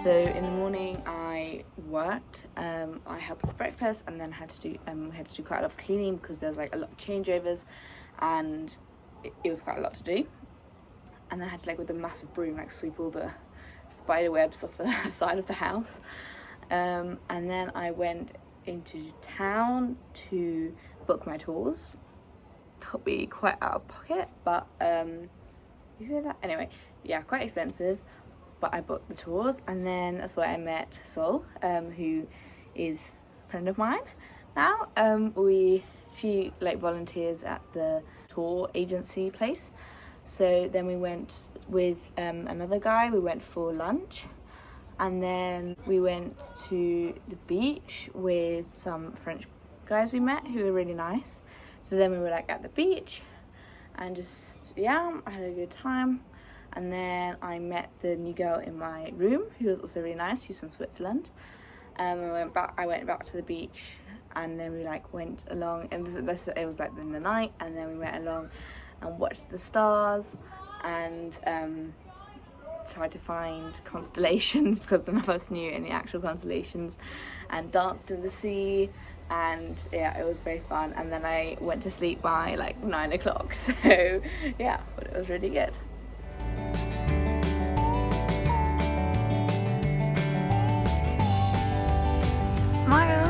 So in the morning I worked, I helped with breakfast, and then had to do quite a lot of cleaning because there was like a lot of changeovers, and it was quite a lot to do. And then I had to, like, with a massive broom, like, sweep all the spider webs off the side of the house. And then I went into town to book my tours. Probably quite out of pocket, but you say that? Anyway, yeah, quite expensive, but I booked the tours, and then that's where I met Sol, who is a friend of mine now. She like volunteers at the tour agency place. So then we went with another guy. We went for lunch, and then we went to the beach with some French guys we met who were really nice. So then we were like at the beach and just, yeah, I had a good time. And then I met the new girl in my room who was also really nice. She's from Switzerland. I went back to the beach, and then we like went along, and it was like in the night, and then we went along and watched the stars, and tried to find constellations because none of us knew any actual constellations, and danced in the sea, and yeah, it was very fun. And then I went to sleep by like 9 o'clock, so yeah, but it was really good. Smile.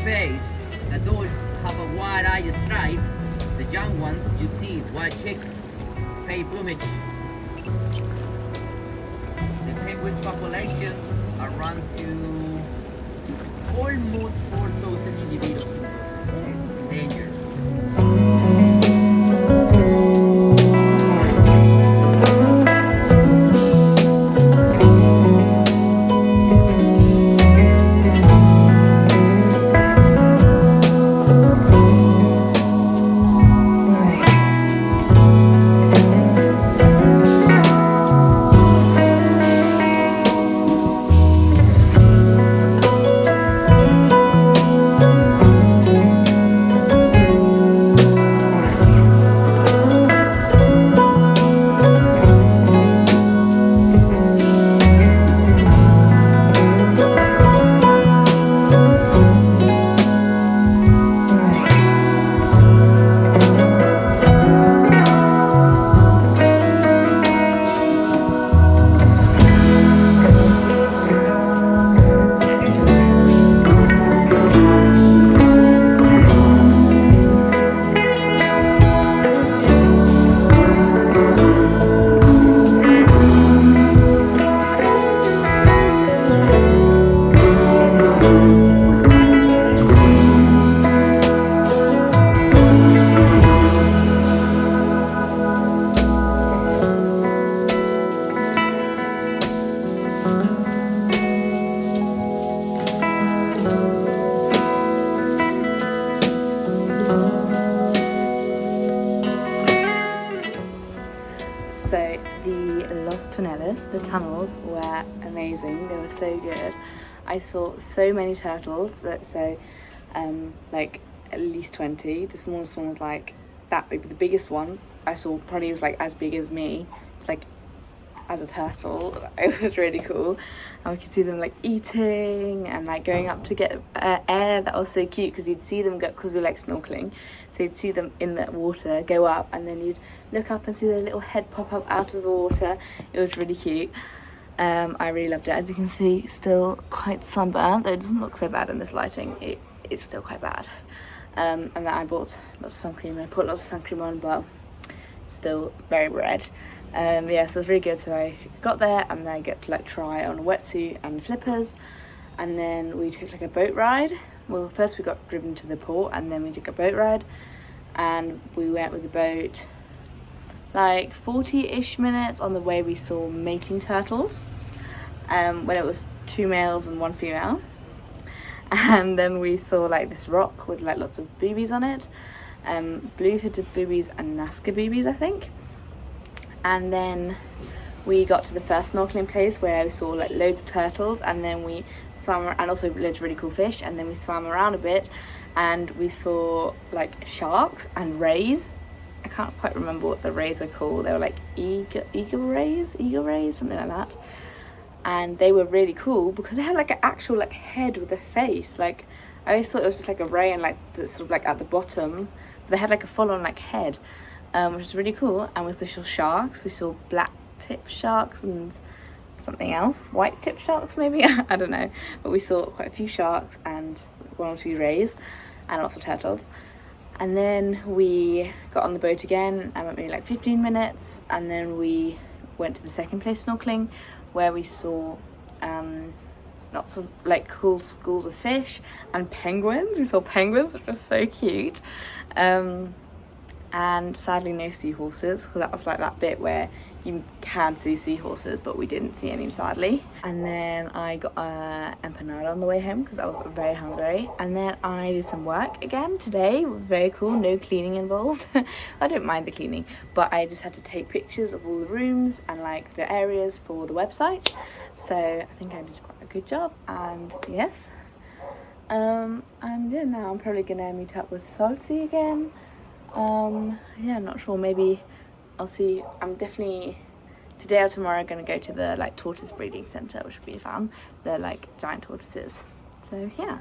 face, the adults have a wide-eyed stripe. The young ones, you see white chicks, pale plumage. The penguins population around to almost 4,000 individuals in danger. So the Los Tuneles, the tunnels, were amazing. They were so good. I saw so many turtles, like at least 20. The smallest one was like that big, but the biggest one I saw probably was like as big as me. It's like as a turtle. It was really cool, and we could see them like eating and like going up to get air. That was so cute because you'd see them go, because we were like snorkeling, so you'd see them in the water go up, and then you'd look up and see their little head pop up out of the water. It was really cute. I really loved it. As you can see, still quite sunburned, though it doesn't look so bad in this lighting. It's still quite bad. And then I bought lots of sun cream. I put lots of sun cream on, but still very red. Yeah, so it was really good. So I got there and then I get to like try on a wetsuit and flippers, and then we took like a boat ride. Well, first we got driven to the port and then we took a boat ride, and we went with the boat like 40-ish minutes. On the way we saw mating turtles, when it was 2 males and 1 female, and then we saw like this rock with like lots of boobies on it, blue-hooded boobies and Nazca boobies, I think. And then we got to the first snorkeling place where we saw like loads of turtles, and then we swam, and also loads of really cool fish, and then we swam around a bit and we saw like sharks and rays. I can't quite remember what the rays were called. They were like eagle rays, something like that. And they were really cool because they had like an actual like head with a face. Like I always thought it was just like a ray and like the sort of like at the bottom, but they had like a full-on like head, which was really cool. And we saw sharks. We saw black tip sharks and something else, white tip sharks maybe. I don't know, but we saw quite a few sharks and 1 or 2 rays and lots of turtles. And then we got on the boat again and went maybe like 15 minutes, and then we went to the second place snorkeling where we saw lots of like cool schools of fish and penguins. We saw penguins, which was so cute, and sadly no seahorses, because that was like that bit where you can see seahorses, but we didn't see any, sadly. And then I got empanada on the way home because I was very hungry. And then I did some work again today. It was very cool, no cleaning involved. I don't mind the cleaning, but I just had to take pictures of all the rooms and like the areas for the website. So I think I did quite a good job, and yes. And yeah, now I'm probably gonna meet up with Salsi again. Yeah, I'm not sure, maybe I'll see. I'm definitely today or tomorrow going to go to the like tortoise breeding centre, which would be fun. They're like giant tortoises. So yeah.